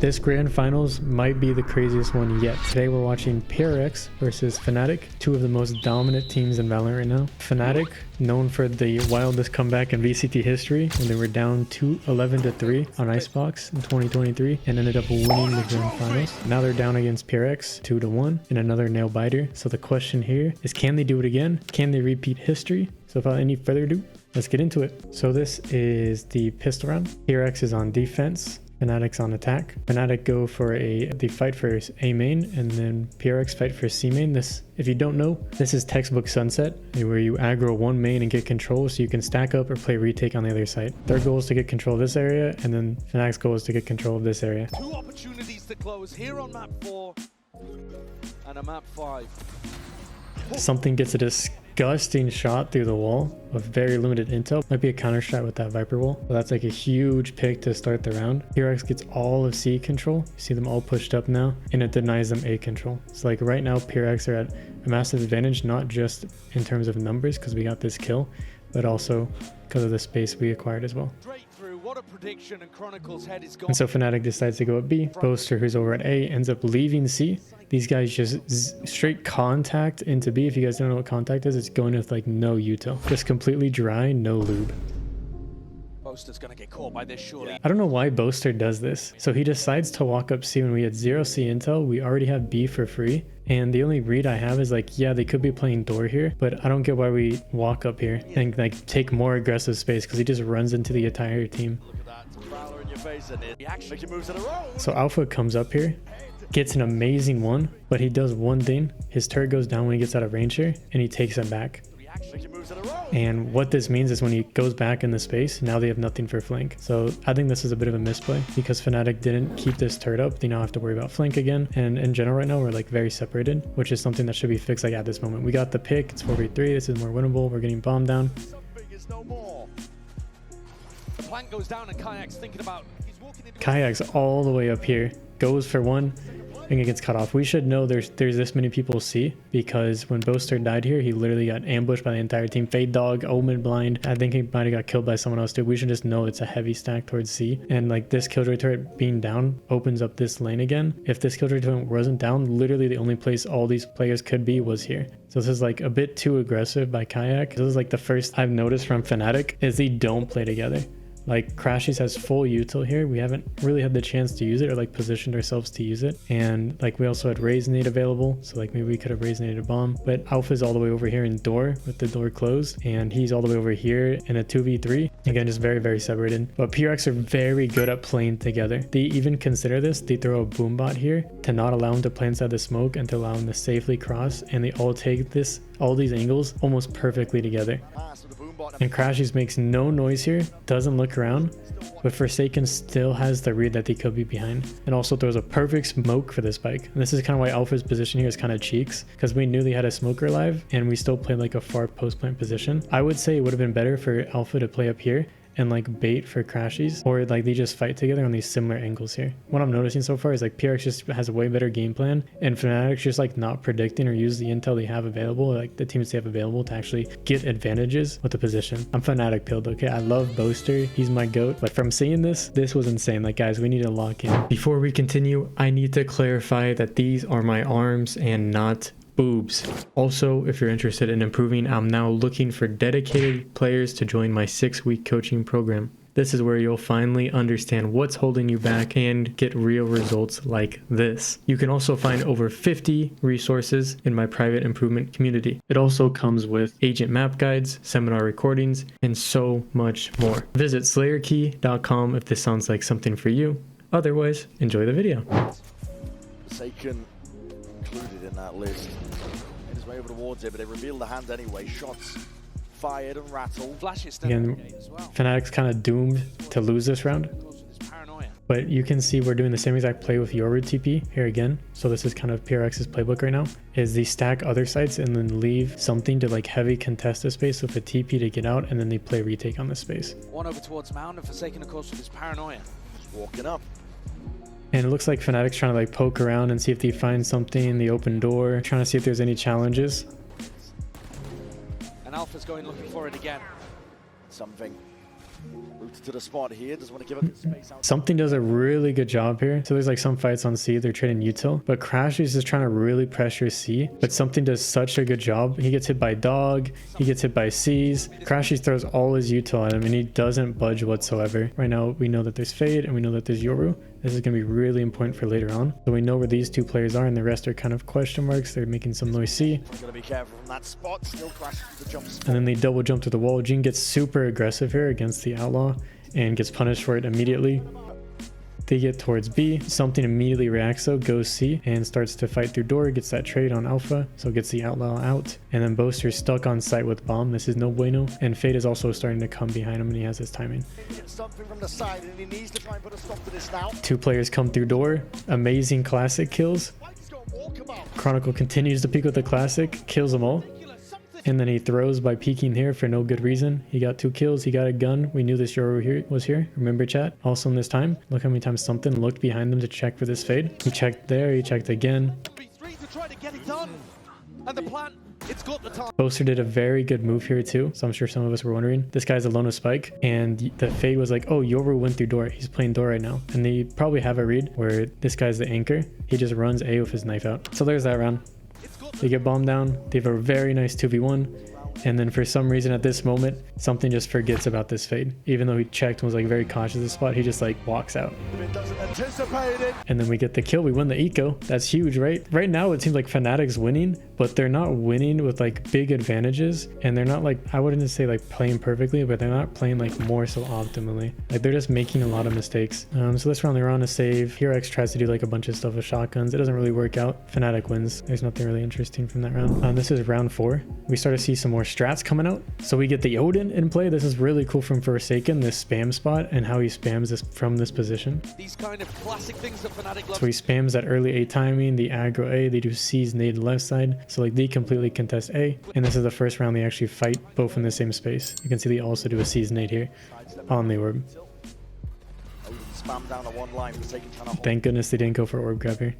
This grand finals might be the craziest one yet. Today we're watching PRX versus Fnatic, two of the most dominant teams in Valorant right now. Fnatic, known for the wildest comeback in VCT history when they were down 11-3 on Icebox in 2023 and ended up winning the grand finals. Now they're down against PRX 2-1 in another nail biter. So the question here is, can they do it again? Can they repeat history? So without any further ado, let's get into it. So this is the pistol round. PRX is on defense, Fnatic's on attack. Fnatic go for the fight for A main, and then PRX fight for C main. This, if you don't know, this is textbook Sunset, where you aggro one main and get control so you can stack up or play retake on the other side. Their goal is to get control of this area, and then Fnatic's goal is to get control of this area. Two opportunities to close here on map 4 and a map 5. Something gets a disgusting shot through the wall with very limited intel. Might be a counter strat with that Viper wall, but that's like a huge pick to start the round. PRX gets all of C control. You see them all pushed up now, and it denies them A control. So like right now PRX are at a massive advantage, not just in terms of numbers because we got this kill, but also because of the space we acquired as well. What a prediction, and Chronicle's head is gone. And so Fnatic decides to go at B. Boaster, who's over at A, ends up leaving C. These guys just straight contact into B. If you guys don't know what contact is, it's going with like no util. Just completely dry, no lube. Boaster's gonna get caught by this surely. I don't know why Boaster does this. So he decides to walk up C when we had 0 C intel. We already have B for free. And the only read I have is like, yeah, they could be playing door here, but I don't get why we walk up here and like take more aggressive space, because he just runs into the entire team. Look at that, Prowler in your face, and he actually moves in a row. So Alpha comes up here, gets an amazing one, but he does one thing. His turret goes down when he gets out of range here, and he takes it back. And what this means is when he goes back in the space, now they have nothing for flank. So I think this is a bit of a misplay because Fnatic didn't keep this turret up. They now have to worry about flank again. And in general right now, we're like very separated, which is something that should be fixed like at this moment. We got the pick, it's 4v3, this is more winnable. We're getting bombed down. The plank goes down and Kayak's thinking about... Kayak's all the way up here, goes for one, and it gets cut off. We should know there's this many people C, because when Boaster died here, he literally got ambushed by the entire team. Fade Dog, Omen Blind. I think he might have got killed by someone else too. We should just know it's a heavy stack towards C. And like this Killjoy turret being down opens up this lane again. If this Killjoy turret wasn't down, literally the only place all these players could be was here. So this is like a bit too aggressive by Kayak. This is like the first I've noticed from Fnatic is they don't play together. Like Crashies has full util here. We haven't really had the chance to use it or like positioned ourselves to use it. And like we also had Raise Nade available. So like maybe we could have Raise Nade a bomb. But Alpha's all the way over here in door with the door closed. And he's all the way over here in a 2v3. Again, just very, very separated. But PRX are very good at playing together. They even consider this. They throw a boom bot here to not allow him to play inside the smoke and to allow him to safely cross. And they all take all these angles almost perfectly together. And Crashies makes no noise here, doesn't look around, but Forsaken still has the read that they could be behind, and also throws a perfect smoke for this spike. And this is kind of why Alpha's position here is kind of cheeks, because we knew they had a smoker live and we still played like a far post plant position. I would say it would have been better for Alpha to play up here and like bait for Crashies, or like they just fight together on these similar angles here. What I'm noticing so far is like PRX just has a way better game plan, and Fnatic's just like not predicting or use the intel they have available, like the teams they have available, to actually get advantages with the position. I'm Fnatic pilled, okay? I love Boaster, he's my goat, but from seeing this was insane. Like guys, we need to lock in. Before we continue, I need to clarify that these are my arms and not boobs. Also, if you're interested in improving, I'm now looking for dedicated players to join my 6-week coaching program. This is where you'll finally understand what's holding you back and get real results like this. You can also find over 50 resources in my private improvement community. It also comes with agent map guides, seminar recordings, and so much more. Visit Slayerkey.com if this sounds like something for you. Otherwise, enjoy the video. Forsaken included in that list. Made his way over towards it, but they revealed the hand anyway. Shots fired and rattled. Flashes again, Fnatic's kind of doomed to lose this round. But you can see we're doing the same exact play with Yoru TP here again. So this is kind of PRX's playbook right now, is they stack other sites and then leave something to like heavy contest the space with a TP to get out, and then they play retake on the space. One over towards Mound, and Forsaken of course with his paranoia. Just walking up. And it looks like Fnatic's trying to like poke around and see if they find something in the open door, trying to see if there's any challenges. And Alpha's going looking for it again. Something. Rooted to the spot here, doesn't want to give up the space out. Something does a really good job here. So there's like some fights on C, they're trading util, but Crash is just trying to really pressure C, but Something does such a good job. He gets hit by Dog, he gets hit by C's. Crashy throws all his util at him and he doesn't budge whatsoever. Right now we know that there's Fade and we know that there's Yoru. This is going to be really important for later on. So we know where these two players are and the rest are kind of question marks. They're making some noise C. Gotta be careful from that spot, still crashes the jump spot. And then they double jump to the wall. Jin gets super aggressive here against the Outlaw and gets punished for it immediately. They get towards B. Something immediately reacts though, goes C and starts to fight through door, gets that trade on Alpha, so gets the Outlaw out. And then Boaster's stuck on site with Bomb. This is no bueno. And Fade is also starting to come behind him and he has his timing. Something from the side and he needs to try and put a stop to this now. Two players come through door. Amazing classic kills. Chronicle continues to peek with the classic, kills them all. And then he throws by peeking here for no good reason. He got 2 kills. He got a gun. We knew this Yoru here was here. Remember, chat? Also in this time, look how many times Something looked behind them to check for this fade. He checked there. He checked again. Boaster did a very good move here too. So I'm sure some of us were wondering. This guy's alone with Spike. And the fade was like, oh, Yoru went through door. He's playing door right now. And they probably have a read where this guy's the anchor. He just runs A with his knife out. So there's that round. They get bombed down. They have a very nice 2v1. And then for some reason at this moment, Something just forgets about this fade. Even though he checked and was like very cautious of the spot, he just like walks out. And then we get the kill. We win the eco. That's huge, right? Right now it seems like Fnatic's winning, but they're not winning with like big advantages. And they're not like, I wouldn't say like playing perfectly, but they're not playing like more so optimally. Like they're just making a lot of mistakes. So this round they're on a save. X tries to do like a bunch of stuff with shotguns. It doesn't really work out. Fnatic wins. There's nothing really interesting from that round. This is round 4. We start to see some more strats coming out. So we get the Odin in play. This is really cool from Forsaken, this spam spot and how he spams this from this position. These kind of classic things that Fnatic love. So he spams that early A timing, the aggro A, they do C's nade left side. So like they completely contest A. And this is the first round they actually fight both in the same space. You can see they also do a C's nade here on the orb. Thank goodness they didn't go for orb grab here.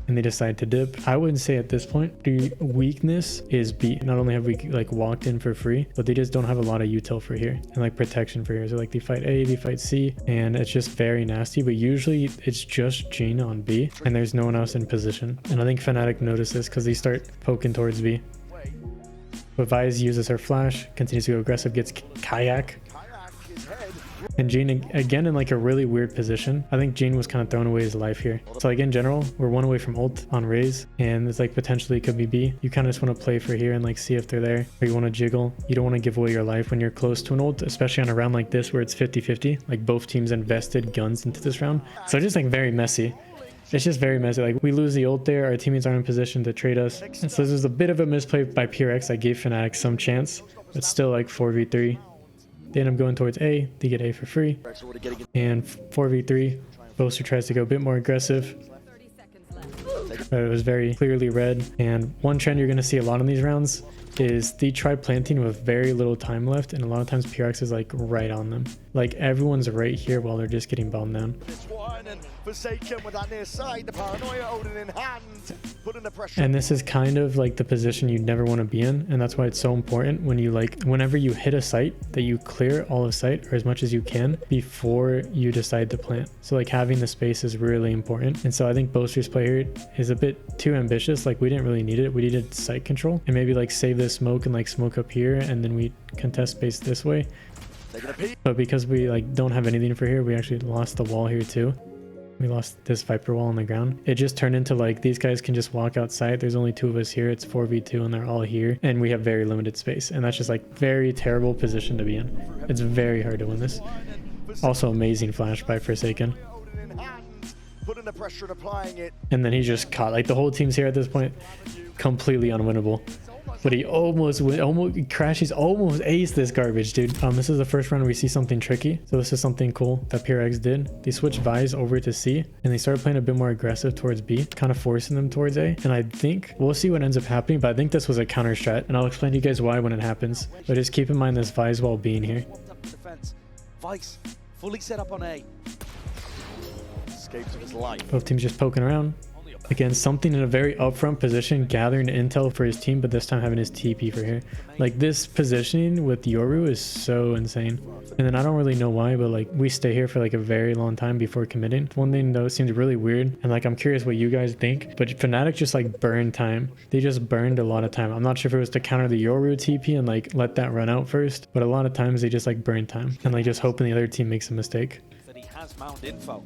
And they decide to dip. I wouldn't say at this point the weakness is B. Not only have we like walked in for free, but they just don't have a lot of util for here and like protection for here. So like they fight A, they fight C, and it's just very nasty. But usually it's just Jin on B and there's no one else in position. And I think Fnatic noticed this because they start poking towards B. But Vyze uses her flash, continues to go aggressive, gets kayak. And Jin again in like a really weird position. I think Jin was kind of throwing away his life here. So like in general, we're 1 away from ult on Raze and it's like potentially it could be B. You kind of just want to play for here and like see if they're there, or you want to jiggle. You don't want to give away your life when you're close to an ult, especially on a round like this where it's 50-50. Like both teams invested guns into this round. So it's just like very messy. It's just very messy. Like we lose the ult there, our teammates aren't in position to trade us. And so this is a bit of a misplay by X. I gave Fnatic some chance, but still like 4v3. They end up going towards A. They get A for free. And 4v3. Boaster tries to go a bit more aggressive. But it was very clearly red. And one trend you're going to see a lot in these rounds is they try planting with very little time left. And a lot of times PRX is like right on them. Like everyone's right here while they're just getting bombed down. Forsaken with that near side, the paranoia Odin in hand, putting the pressure. And this is kind of like the position you never want to be in, and that's why it's so important when you like whenever you hit a site that you clear all of sight or as much as you can before you decide to plant. So like having the space is really important. And so I think Boaster's play here is a bit too ambitious. Like we didn't really need it. We needed site control and maybe like save this smoke and like smoke up here and then we contest space this way. But because we like don't have anything for here, we actually lost the wall here too. We lost this Viper wall on the ground. It just turned into like these guys can just walk outside. There's only 2 of us here. It's 4v2 and they're all here. And we have very limited space. And that's just like very terrible position to be in. It's very hard to win this. Also amazing flash by Forsaken. And then he just caught like the whole team's here at this point. Completely unwinnable. But he almost Crashy's almost aced this garbage, dude. This is the first round we see something tricky. So this is something cool that X did. They switched Vyze over to C and they started playing a bit more aggressive towards B, kind of forcing them towards A. And I think we'll see what ends up happening, but I think this was a counter strat and I'll explain to you guys why when it happens. But just keep in mind this Vyze wall being here. Vyze fully set up on A. Escapes of his life. Both teams just poking around. Again, something in a very upfront position, gathering intel for his team, but this time having his TP for here. Like, this positioning with Yoru is so insane. And then I don't really know why, but like, we stay here for like a very long time before committing. One thing though seems really weird, and like, I'm curious what you guys think, but Fnatic just like burned time. They just burned a lot of time. I'm not sure if it was to counter the Yoru TP and like let that run out first, but a lot of times they just like burn time and like just hoping the other team makes a mistake. That he has mound info.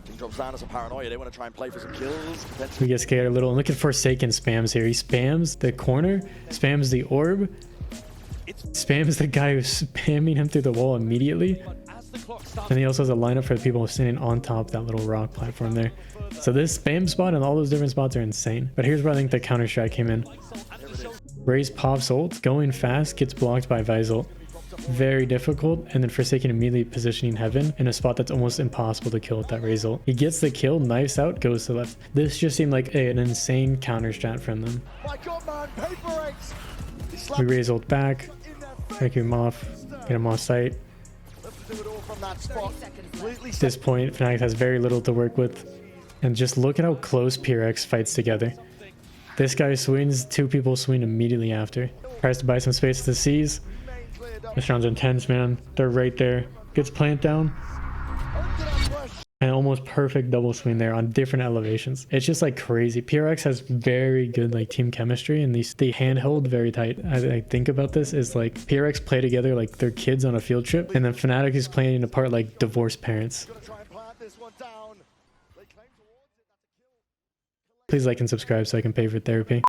He drops down as a paranoia. They want to try and play for some kills. We get scared a little, and look at Forsaken spams here. He spams the corner, spams the orb, spams the guy who's spamming him through the wall immediately. And he also has a lineup for the people standing on top of that little rock platform there. So this spam spot and all those different spots are insane. But here's where I think the counter strike came in. Raze pops ult, going fast, gets blocked by Visult. Very difficult, and then Forsaken immediately positioning Heaven in a spot that's almost impossible to kill with that Raze ult. He gets the kill, knifes out, goes to the left. This just seemed like an insane counter strat from them. We Raze ult back, take him off, get him off site. At this point, Fnatic has very little to work with. And just look at how close PRX fights together. This guy swings, two people swing immediately after. Tries to buy some space to the C's. This round's intense, man. They're right there. Gets plant down. And almost perfect double swing there on different elevations. It's just like crazy. PRX has very good like team chemistry, and they handhold very tight. I think about this is like PRX play together like they're kids on a field trip, and then Fnatic is playing apart like divorced parents. Please like and subscribe so I can pay for therapy.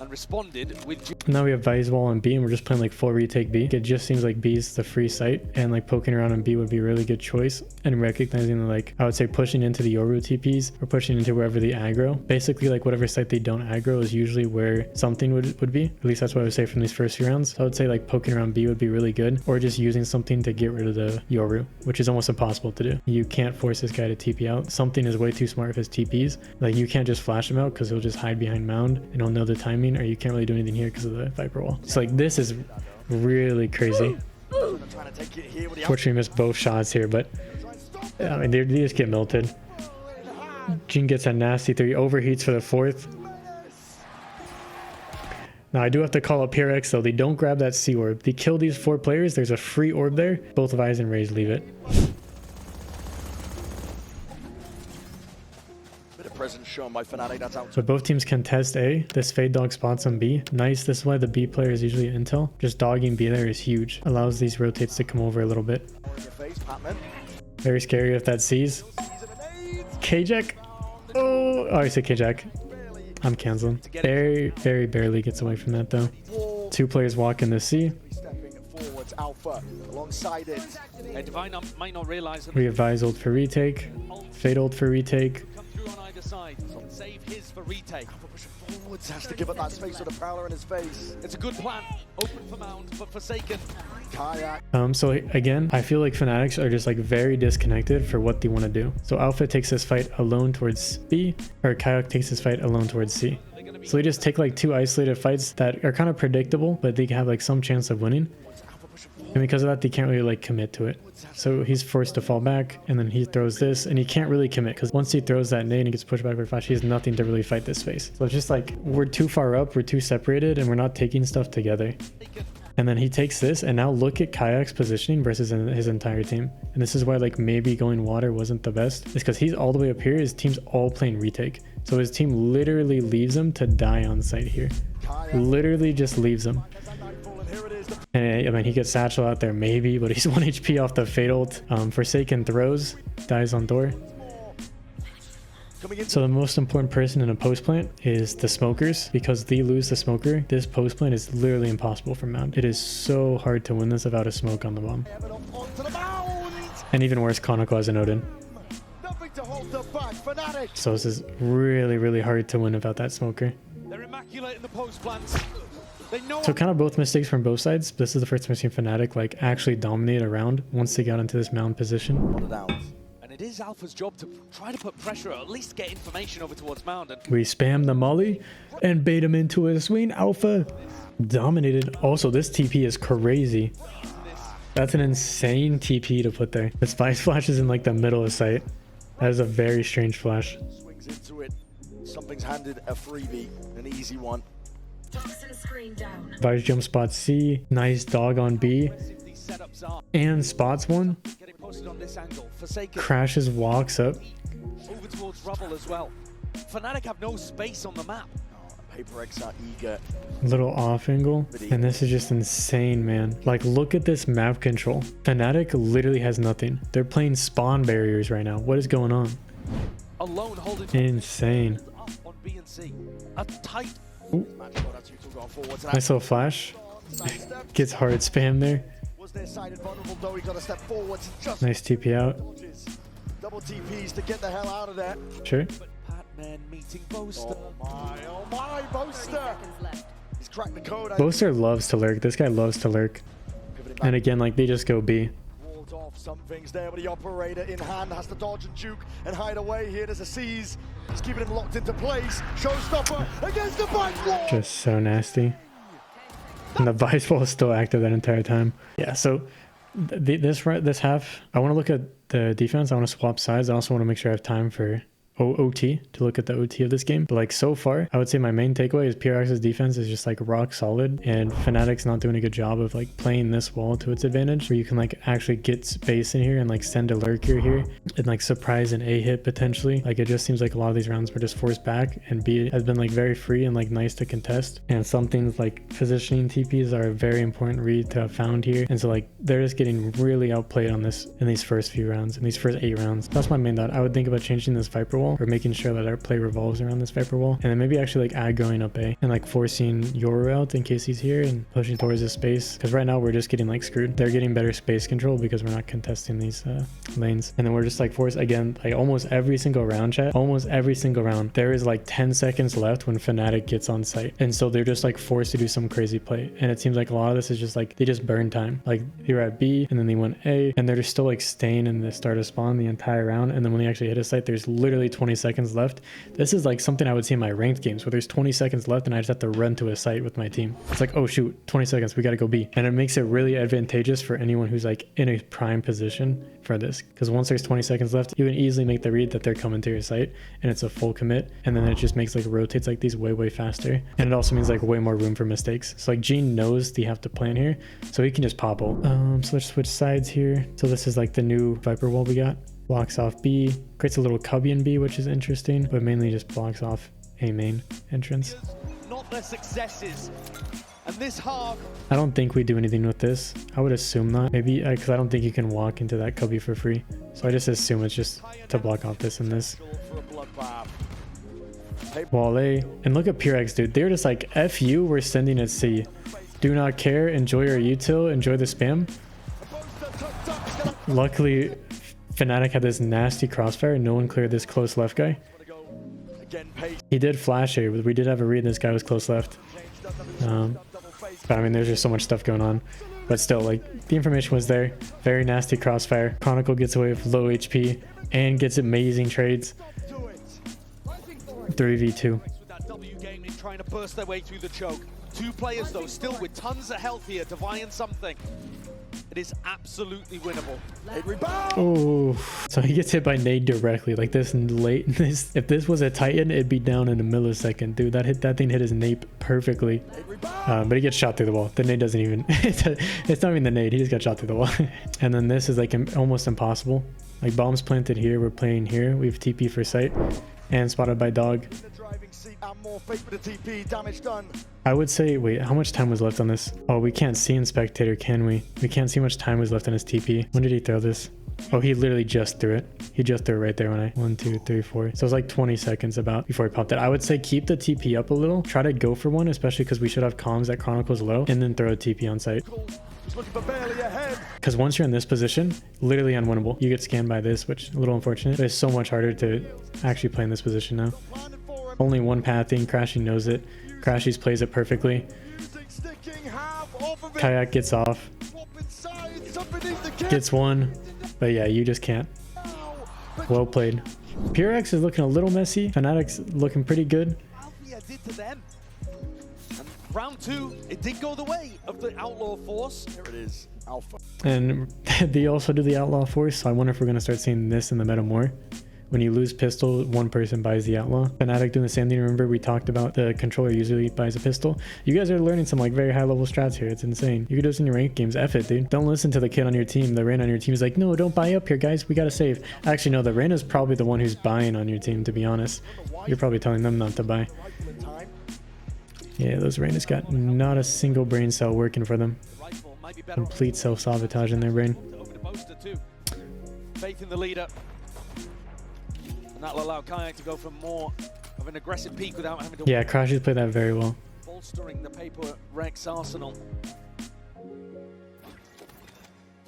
And responded with now we have Vice Wall on B, and we're just playing like full retake B. It just seems like B is the free site, and like poking around on B would be a really good choice, and recognizing like I would say pushing into the Yoru TPs or pushing into wherever the aggro, basically like whatever site they don't aggro is usually where something would be. At least that's what I would say from these first few rounds. So I would say like poking around B would be really good, or just using something to get rid of the Yoru, which is almost impossible to do. You can't force this guy to TP out. Something is way too smart with his TPs. Like you can't just flash him out because he'll just hide behind mound and he'll know the timing, or you can't really do anything here because of the Viper wall. So like this is really crazy. Fortunately, missed both shots here, but I mean they just get melted. Jhin gets a nasty 3, overheats for the 4th. Now I do have to call up PRX though. They don't grab that C orb. They kill these 4 players. There's a free orb there. Both Vice and Raze leave it. Presence shown by Fnatic. That's out. So both teams contest A. This Fade Dog spots on B. Nice. This is why the B player is usually intel. Just dogging B there is huge. Allows these rotates to come over a little bit. Very scary if that sees. K-Jack. Oh, I said K-Jack. I'm canceling. Very barely gets away from that though. 2 players walk in the C. Alpha alongside it. Divine might not realize that We have Vice ult for retake. Fade ult for retake. side. Save his for retake. Forwards has to give up that space with a prowler in his face. It's a good plan. Open for Mound, but Forsaken. Kayak. So again, I feel like Fnatics are just like very disconnected for what they want to do. So Alpha takes this fight alone towards B, or Kayak takes this fight alone towards C. So they just take like 2 isolated fights that are kind of predictable, but they have like some chance of winning. And because of that, they can't really like commit to it. So he's forced to fall back, and then he throws this, and he can't really commit because once he throws that nade and he gets pushed back with flash, he has nothing to really fight this phase. So it's just like we're too far up, we're too separated, and we're not taking stuff together. And then he takes this, and now look at Kayak's positioning versus his entire team. And this is why like maybe going water wasn't the best. It's because he's all the way up here, his team's all playing retake. So his team literally leaves him to die on site here. Literally just leaves him. And I mean, he gets Satchel out there maybe, but he's 1 HP off the Fatal. Forsaken throws, dies on door. So the most important person in a post plant is the smokers, because they lose the smoker. This post plant is literally impossible for Mount. It is so hard to win this without a smoke on the bomb. And even worse, Konako has an Odin. So this is really, really hard to win without that smoker. They're immaculate in the post plants. So kind of both mistakes from both sides. This is the first time I've seen Fnatic like actually dominate a round once they got into this mound position. And it is Alpha's job to try to put pressure, or at least get information over towards Mound. And we spam the molly and bait him into a swing. Alpha dominated. Also, this TP is crazy. That's an insane TP to put there. This Vice Flash is in like the middle of sight. That is a very strange flash. Swings into it. Something's handed a freebie, an easy one. Vice jump spot C. Nice dog on B. And spots one. Crashes, walks up. Over towards rubble as well. Fnatic have no space on the map. PaperX are eager. Little off angle. And this is just insane, man. Like, look at this map control. Fnatic literally has nothing. They're playing spawn barriers right now. What is going on? Alone holding Insane. up on B and C. A tight. Nice little flash. Gets hard spam there. Nice TP out. Double TPs to get the hell out of there. Sure. Patman meeting Boaster. Oh my, Boaster! He's cracked the code. Boaster loves to lurk. This guy loves to lurk. And again, like, they just go B. Walled off some things there, but the operator in hand has to dodge and juke and hide away. Here there's a seize. He's keeping him locked into place. Showstopper against the vice wall. Just so nasty. And the vice wall is still active that entire time. Yeah, so this half, I want to look at the defense. I want to swap sides. I also want to make sure I have time for OT to look at the OT of this game. But like, so far, I would say my main takeaway is PRX's defense is just like rock solid, and Fnatic's not doing a good job of like playing this wall to its advantage, where you can like actually get space in here and like send a lurker here and like surprise an A hit potentially. Like, it just seems like a lot of these rounds were just forced back, and B has been like very free and like nice to contest. And some things like positioning TPs are a very important read to have found here. And so like, they're just getting really outplayed on this in these first few rounds, in these first 8 rounds. That's my main thought. I would think about changing this Viper wall, or making sure that our play revolves around this Viper wall, and then maybe actually like aggroing up A and like forcing Yoru out in case he's here and pushing towards this space, because right now we're just getting like screwed. They're getting better space control because we're not contesting these lanes, and then we're just like forced again. Like, almost every single round, chat, almost every single round, there is like 10 seconds left when Fnatic gets on site, and so they're just like forced to do some crazy play. And it seems like a lot of this is just like they just burn time. Like, they were at B and then they went A, and they're just still like staying in the start of spawn the entire round, and then when they actually hit a site, there's literally 20 seconds left. This is like something I would see in my ranked games, where there's 20 seconds left and I just have to run to a site with my team. It's like, oh shoot, 20 seconds, we got to go B. And it makes it really advantageous for anyone who's like in a prime position for this, because once there's 20 seconds left, you can easily make the read that they're coming to your site and it's a full commit, and then it just makes like rotates like these way faster, and it also means like way more room for mistakes. So like, Gene knows they have to plan here, so he can just pop ult. So let's switch sides here. So this is like the new Viper wall we got. Blocks off B, creates a little cubby in B, which is interesting, but mainly just blocks off A main entrance. Not their successes. And this half, I don't think we do anything with this. I would assume not. Maybe, because I don't think you can walk into that cubby for free. So I just assume it's just to block off this and this. Wall A. And look at PRX, dude. They're just like, F you, we're sending at C. Do not care. Enjoy our util. Enjoy the spam. Luckily, Fnatic had this nasty crossfire and no one cleared this close left guy. He did flash here, but we did have a read this guy was close left. But I mean, there's just so much stuff going on. But still, like, the information was there. Very nasty crossfire. Chronicle gets away with low HP and gets amazing trades. 3v2. trying to burst their way through the choke. 2 players though, still with tons of health here, Divine something. It is absolutely winnable. Oh, so he gets hit by nade directly like this late. If this was a Titan, it'd be down in a millisecond, dude. That thing hit his nape perfectly. But he gets shot through the wall. The nade doesn't even. It's not even the nade. He just got shot through the wall. And then this is like almost impossible. Like, bombs planted here. We're playing here. We have TP for sight and spotted by dog. I would say, wait, how much time was left on this? Oh, we can't see in spectator, can we? We can't see how much time was left in his TP. When did he throw this? Oh, he literally just threw it. He just threw it right there when I 1, 2, 3, 4. So it was like 20 seconds about before he popped it. I would say keep the TP up a little. Try to go for one, especially because we should have comms that Chronicle's low, and then throw a TP on site. Because once you're in this position, literally unwinnable. You get scanned by this, which is a little unfortunate, but it's so much harder to actually play in this position now. Only one pathing. Crashy knows it. Crashy's plays it perfectly. Kayak gets off. Gets one. But yeah, you just can't. Well played. PRX is looking a little messy. Fnatic's looking pretty good. Round 2, it did go the way of the Outlaw Force. Here it is, Alpha. And they also do the Outlaw Force, so I wonder if we're going to start seeing this in the meta more, When you lose pistol, one person buys the outlaw. Fnatic doing the same thing. Remember we talked about the controller usually buys a pistol. You guys are learning some like very high level strats here. It's insane. You could do this in your ranked games. F it, dude. Don't listen to the kid on your team. The Reyna on your team is like, no, don't buy up here, guys. We gotta save. Actually, no, the Reyna's probably the one who's buying on your team, to be honest. You're probably telling them not to buy. Yeah, those Reynas got not a single brain cell working for them. Complete self-sabotage in their brain. Faith in the leader. And that'll allow Kayak to go for more of an aggressive peak without having to... Yeah, Crashes played that very well. Bolstering the Paper Rex arsenal.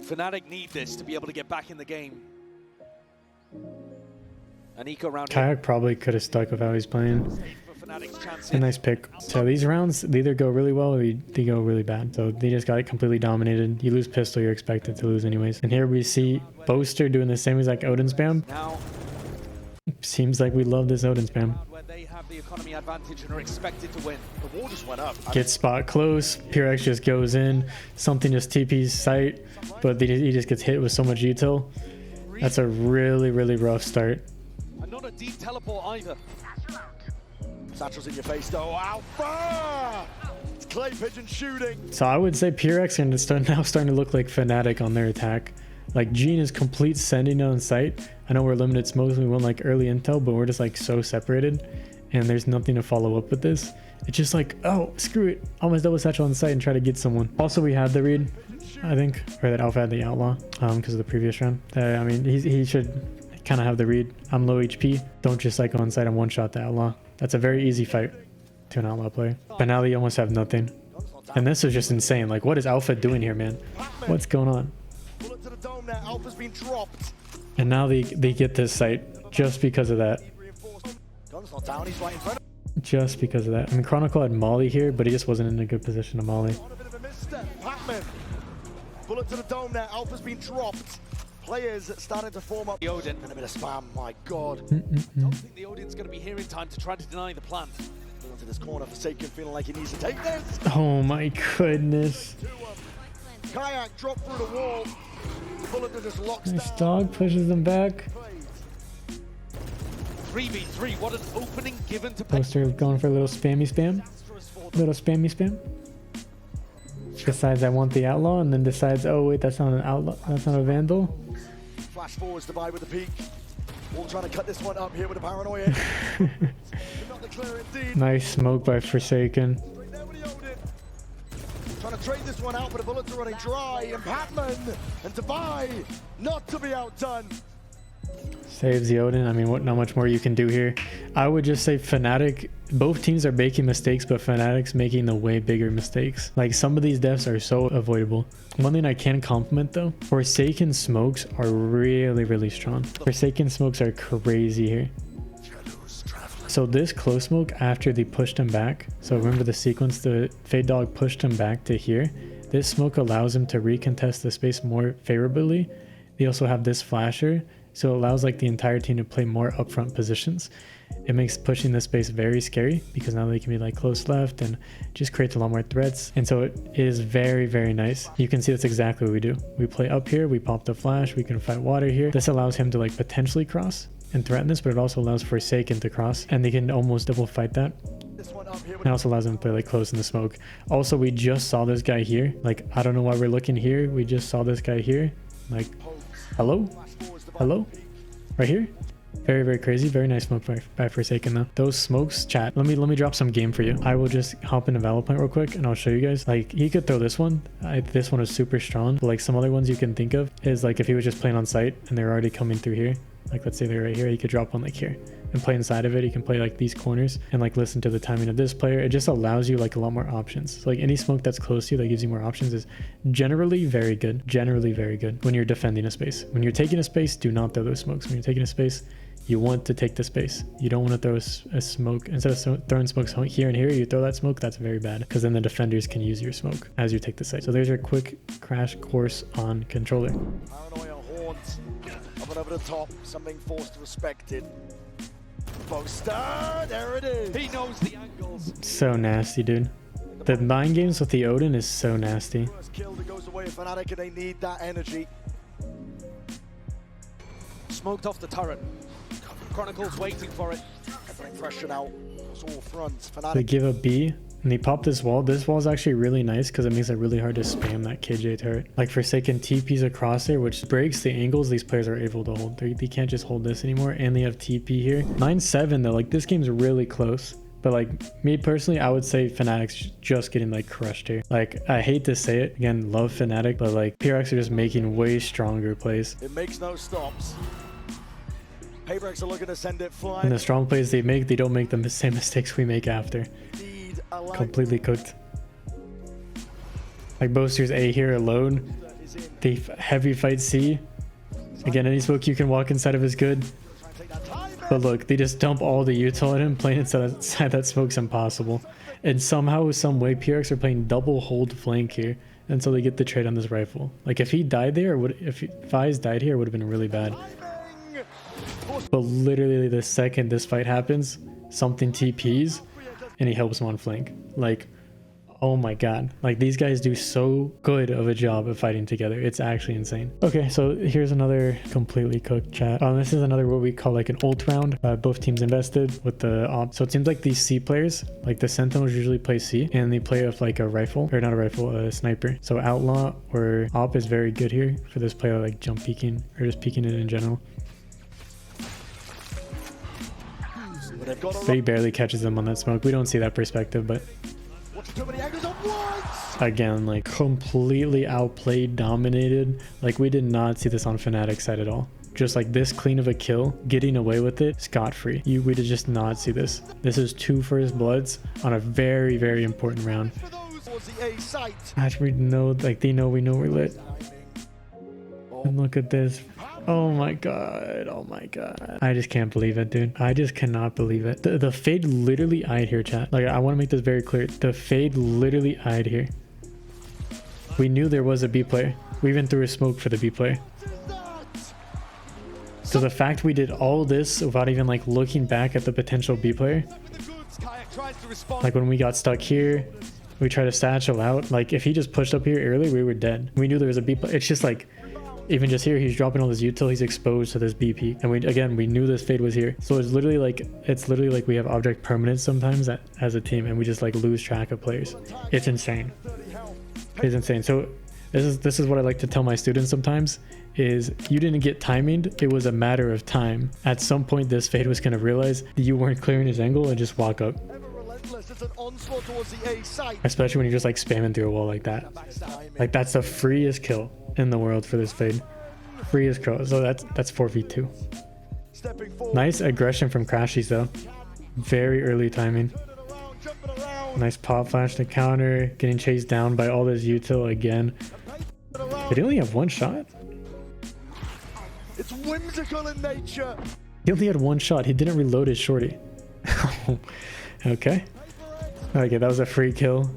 Fnatic need this to be able to get back in the game. And Eco round Kayak probably could have stuck with how he's playing. A nice pick. So these rounds, they either go really well or they go really bad. So they just got it completely dominated. You lose pistol, you're expected to lose anyways. And here we see Boaster doing the same exact Odin spam. Now, seems like we love this Odin spam. where they have the economy advantage and are expected to win. The wall just went up. Gets spot close. Purex just goes in. Something just TP's sight, but he just gets hit with so much util. That's a really, really rough start. And not a deep teleport either. Satchel's in your face though. Alpha! It's Clay Pigeon shooting. So I would say Purex are now starting to look like Fnatic on their attack. Like Gene is complete sending on site. I know we're limited smokes, we want like early intel, but we're just like so separated and there's nothing to follow up with this. It's just like, oh, screw it. Almost double satchel on site and try to get someone. Also, we had the read, I think, or that Alpha had the outlaw because of the previous round. I mean, he should kind of have the read. I'm low HP. Don't just like go on site and one shot the outlaw. That's a very easy fight to an outlaw player. But now they almost have nothing. And this is just insane. Like, what is Alpha doing here, man? What's going on? Bullet to the dome there. Alpha's been dropped. And now they get this site just because of that. Gun's not down. He's right in front. Just because of that. I mean, Chronicle had Molly here, but he just wasn't in a good position to Molly. On a bit of a misstep. Pac-Man. Bullet to the dome there. Alpha's been dropped. Players starting to form up. The Odin. And a bit of spam. My God. Don't think the Odin's going to be here in time to try to deny the plant. Into this corner, Forsaken feeling like he needs to take this. Oh my goodness. Kayak dropped through the wall. The bullet that just locks Nice down. dog pushes them back. 3v3, what an opening given to Poster going for a little spammy spam. Little spammy spam. Decides I want the outlaw and then decides, oh wait, that's not an outlaw, that's not a vandal. Flash forwards to buy with the peak. All trying to cut this one up here with the paranoia. Not the clear indeed. Nice smoke by Forsaken. Right there with the Odin. Trying to trade this one out, but the bullets are running dry. And Patman and Dubai not to be outdone. Saves the Odin. I mean, not much more you can do here. I would just say Fnatic, both teams are making mistakes, but Fnatic's making the way bigger mistakes. Like, some of these deaths are so avoidable. One thing I can compliment though, Forsaken smokes are really, really strong. Forsaken smokes are crazy here. So this close smoke after they pushed him back, so remember the sequence, the Fade Dog pushed him back to here. This smoke allows him to recontest the space more favorably. They also have this flasher, so it allows like the entire team to play more upfront positions. It makes pushing the space very scary because now they can be like close left and just creates a lot more threats. And so it is very, very nice. You can see that's exactly what we do. We play up here, we pop the flash, we can fight water here. This allows him to like potentially cross and threaten this, but it also allows Forsaken to cross and they can almost double fight that. It also allows them to play like close in the smoke. Also, we just saw this guy here. Like, I don't know why we're looking here. We just saw this guy here. Like, hello? Hello? Right here? Very, very crazy. Very nice smoke by Forsaken though. Those smokes, chat. Let me drop some game for you. I will just hop into VALORANT real quick and I'll show you guys. Like, he could throw this one. This one is super strong. But like some other ones you can think of is like if he was just playing on site and they're already coming through here. Like, let's say they're right here. He could drop one like here and play inside of it. He can play like these corners and like listen to the timing of this player. It just allows you like a lot more options. So, like, any smoke that's close to you that gives you more options is generally very good. Generally very good when you're defending a space. When you're taking a space, do not throw those smokes. When you're taking a space, you want to take the space. You don't want to throw a smoke. Instead of throwing smokes here and here, you throw that smoke. That's very bad because then the defenders can use your smoke as you take the site. So there's your quick crash course on controller. Paranoia horns. Up and over the top. Something forced respected. Boaster. There it is. He knows the angles. So nasty, dude. The mind games with the Odin is so nasty. First kill that goes away of Fnatic and they need that energy. Smoked off the turret. Chronicles waiting for it. Putting pressure now. It's all fronts. They Fnatic. give up B and they pop this wall. This wall is actually really nice because it makes it really hard to spam that KJ turret. Like Forsaken TPs across there, which breaks the angles these players are able to hold. They can't just hold this anymore, and they have TP here. 9-7 though, like this game's really close. But like me personally, I would say Fnatic's just getting like crushed here. Like I hate to say it, again, love Fnatic, but like PRX are just making way stronger plays. It makes no stops. Paybreaks are looking to send it flying. And the strong plays they make, they don't make the same mistakes we make after. Indeed, I like Completely cooked. Like Boaster's A here alone. They heavy fight C. Again, any smoke you can walk inside of is good. But look, they just dump all the util at him. Playing inside that smoke's impossible. And somehow, some way, PRX are playing double hold flank here until they get the trade on this rifle. Like if he died there, if Fies died here, it would have been really bad. But literally the second this fight happens, something TPs and he helps him on flank. Like, oh my god, like these guys do so good of a job of fighting together. It's actually insane. Okay, so here's another completely cooked chat. This is another what we call like an ult round. Both teams invested with the op. So it seems like these C players, like the Sentinels usually play C and they play with like a rifle, or not a rifle, a sniper. So outlaw or op is very good here for this player, like jump peeking or just peeking it in general. But he barely catches them on that smoke. We don't see that perspective, but again, like completely outplayed, dominated. Like we did not see this on Fnatic side at all. Just like this clean of a kill, getting away with it scot-free. We did just not see this. This is 2 first bloods on a very, very important round. Actually, know, like they know we know we're lit. And look at this. Oh my god, oh my god. I just can't believe it, dude. I just cannot believe it. The fade literally eyed here, chat. Like I want to make this very clear. The fade literally eyed here. We knew there was a B player. We even threw a smoke for the B player. So the fact we did all this without even like looking back at the potential B player, like when we got stuck here, we tried to satchel out. Like if he just pushed up here early, we were dead. We knew there was a B player. It's just like, even just here, he's dropping all this util, he's exposed to this BP, and we knew this fade was here. So it's literally like we have object permanence sometimes as a team, and we just like lose track of players. It's insane. It's insane. So this is what I like to tell my students sometimes, is you didn't get timinged, it was a matter of time. At some point this fade was going to realize that you weren't clearing his angle and just walk up. Especially when you're just like spamming through a wall like that. Like that's the freest kill in the world for this fade. Freest kill. So that's 4v2. Nice aggression from Crashies though. Very early timing. Nice pop flash to counter. Getting chased down by all this util again. Did he only have 1 shot? It's whimsical in nature. He only had 1 shot. He didn't reload his shorty. Okay. Okay, that was a free kill.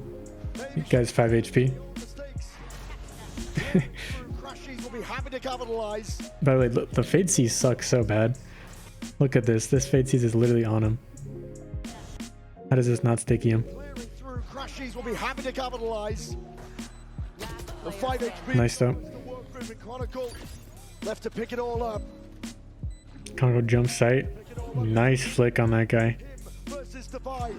You guys 5 HP. By the way, look, the Fade Seize sucks so bad. Look at this. This Fade Seize is literally on him. How does this not sticky him? Nice though. Left to pick it all up. Congo jump sight. Nice flick on that guy.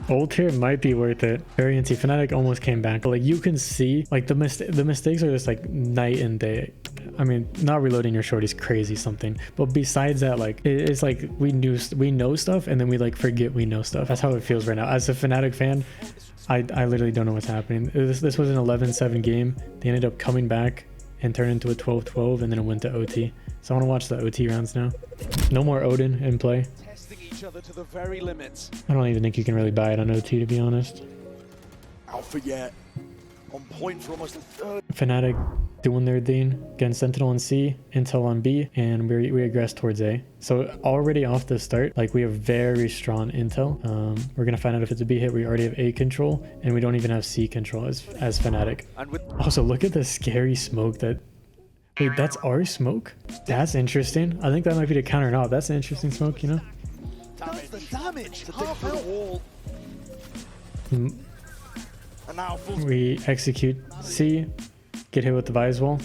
Ult here might be worth it. Variancy Fnatic almost came back, but like you can see, like the mistakes are just like night and day. I mean, not reloading your short is crazy something, but besides that, like it's like we know stuff and then we like forget we know stuff. That's how it feels right now. As a Fnatic fan, I literally don't know what's happening. This was an 11-7 game. They ended up coming back and turned into a 12-12, and then it went to OT. So I want to watch the OT rounds now. No more Odin in play. Each other to the very limits. I don't even think you can really buy it on OT, to be honest. Alpha yet. On point for almost a third. Fnatic doing their thing. Again, Sentinel on C, Intel on B, and we regress towards A. So already off the start, like we have very strong Intel. We're gonna find out if it's a B hit. We already have A control, and we don't even have C control as Fnatic. Also, look at the scary smoke that. Wait, that's our smoke? That's interesting. I think that might be the counter knob. That's an interesting smoke, you know? That's the damage to dig through the wall. And now we execute C, get hit with the Vise wall.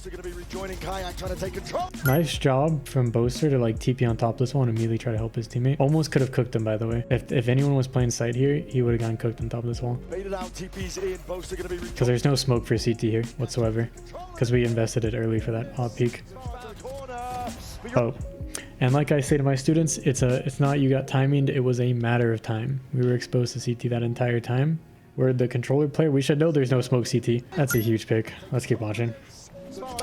Boaster going to be rejoining Kayak, trying to take control. Nice job from Boaster to like TP on top this one and immediately try to help his teammate. Almost could have cooked him, by the way. If anyone was playing side here, he would have gotten cooked on top of this wall. Baited out, TP's in. Boaster going to be Because there's no smoke for CT here whatsoever. Because we invested it early for that off peak. Oh. And like I say to my students, it's not you got timing, it was a matter of time. We were exposed to CT that entire time. We're the controller player. We should know there's no smoke CT. That's a huge pick. Let's keep watching.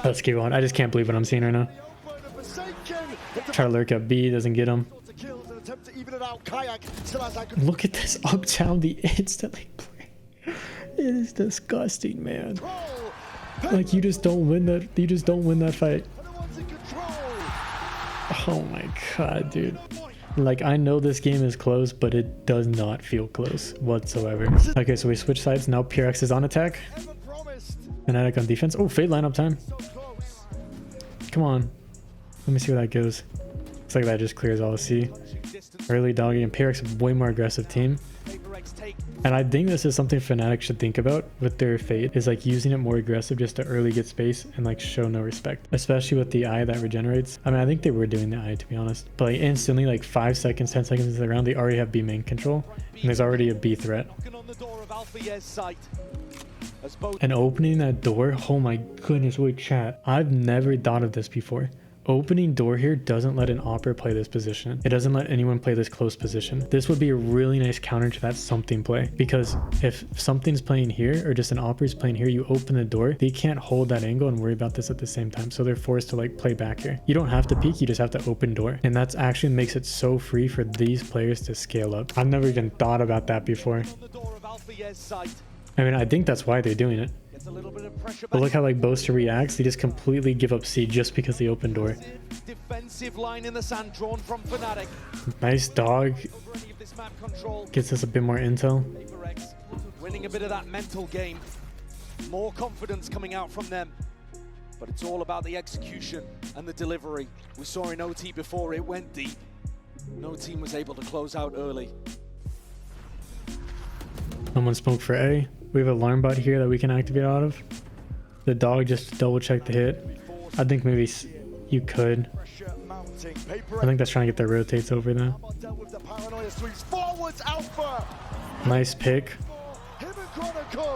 Let's keep on. I just can't believe what I'm seeing right now. Try to lurk up B, doesn't get him. Look at this up down the instantly play. It is disgusting, man. Like you just don't win that. You just don't win that fight. Oh my god, dude. Like, I know this game is close, but it does not feel close whatsoever. Okay, so we switch sides. Now PRX is on attack. Fnatic on defense. Oh, Fade lineup time. Come on. Let me see where that goes. Looks like that just clears all C. Early doggy, and PRX way more aggressive team. And I think this is something Fnatic should think about with their Fade, is like using it more aggressive just to early get space and like show no respect, especially with the eye that regenerates. I mean, I think they were doing the eye, to be honest, but like instantly, like 5 seconds, 10 seconds into the round, they already have B main control and there's already a B threat. And opening that door, oh my goodness, wait, chat, I've never thought of this before. Opening door here doesn't let an opper play this position. It doesn't let anyone play this close position. This would be a really nice counter to that something play, because if something's playing here or just an opper is playing here, you open the door, they can't hold that angle and worry about this at the same time. So they're forced to like play back here. You don't have to peek, you just have to open door. And that's actually makes it so free for these players to scale up. I've never even thought about that before. I mean, I think that's why they're doing it. But look how like Boaster reacts. They just completely give up C just because they open door. Defensive line in the sand drawn from Fnatic. Nice dog. Gets us a bit more intel. Winning a bit of that mental game. More confidence coming out from them. But it's all about the execution and the delivery. We saw in OT before, it went deep. No team was able to close out early. Someone spoke for A. We have an alarm bot here that we can activate out of. The dog just double check the hit. I think maybe you could. I think that's trying to get their rotates over though. Nice pick.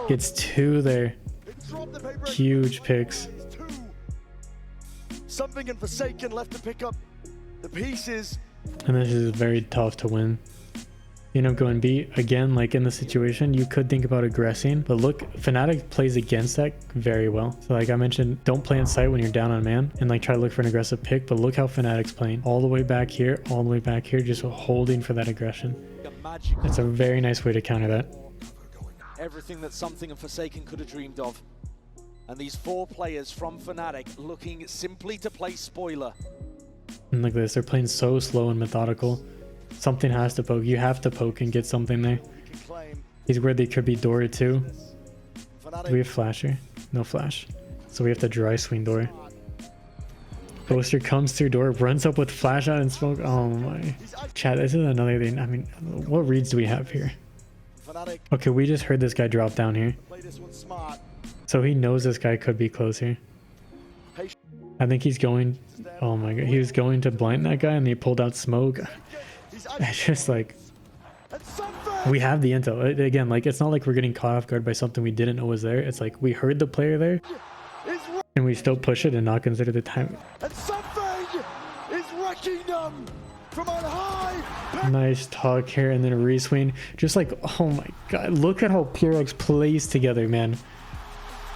Gets 2 there. Huge picks. Something and Forsaken left to pick up the pieces. And this is very tough to win. You end up going B. Again, like in the situation, you could think about aggressing, but look, Fnatic plays against that very well. So like I mentioned, don't play in sight when you're down on man and like try to look for an aggressive pick, but look how Fnatic's playing. All the way back here, all the way back here, just holding for that aggression. It's a very nice way to counter that. Everything that Something and Forsaken could have dreamed of. And these 4 players from Fnatic looking simply to play spoiler. And look at this, they're playing so slow and methodical. Something has to poke. You have to poke and get something there. He's where they could be door too. Do we have flasher? No flash. So we have to dry swing door. Boaster comes through door, runs up with flash out and smoke. Oh my. Chat, this is another thing. I mean, what reads do we have here? Okay, we just heard this guy drop down here. So he knows this guy could be close here. I think he's going... Oh my god, he was going to blind that guy and he pulled out smoke. It's just like, we have the intel. Again, like, it's not like we're getting caught off guard by something we didn't know was there. It's like we heard the player there and we still push it and not consider the time. And Something is wrecking them from on high. Nice talk here and then a reswing. Just like, oh my god, look at how PRX plays together, man.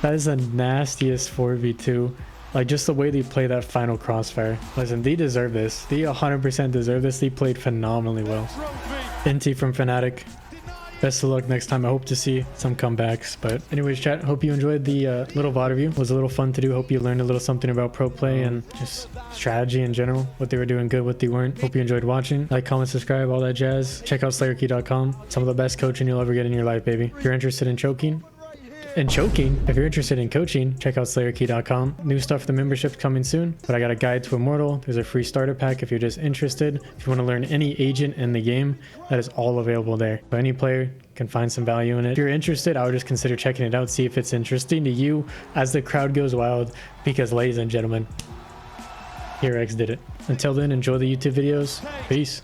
That is the nastiest 4v2. Like, just the way they play that final crossfire. Listen, they deserve this. They 100% deserve this. They played phenomenally well. NT from Fnatic. Best of luck next time. I hope to see some comebacks. But anyways, chat, hope you enjoyed the little VOD review. It was a little fun to do. Hope you learned a little something about pro play and just strategy in general. What they were doing good, what they weren't. Hope you enjoyed watching. Like, comment, subscribe, all that jazz. Check out Slayerkey.com. Some of the best coaching you'll ever get in your life, baby. If you're interested in choking, and choking. If you're interested in coaching, check out Slayerkey.com. New stuff for the membership coming soon, but I got a guide to Immortal. There's a free starter pack if you're just interested. If you want to learn any agent in the game, that is all available there. So any player can find some value in it. If you're interested, I would just consider checking it out, see if it's interesting to you as the crowd goes wild, because ladies and gentlemen, here X did it. Until then, enjoy the YouTube videos. Peace.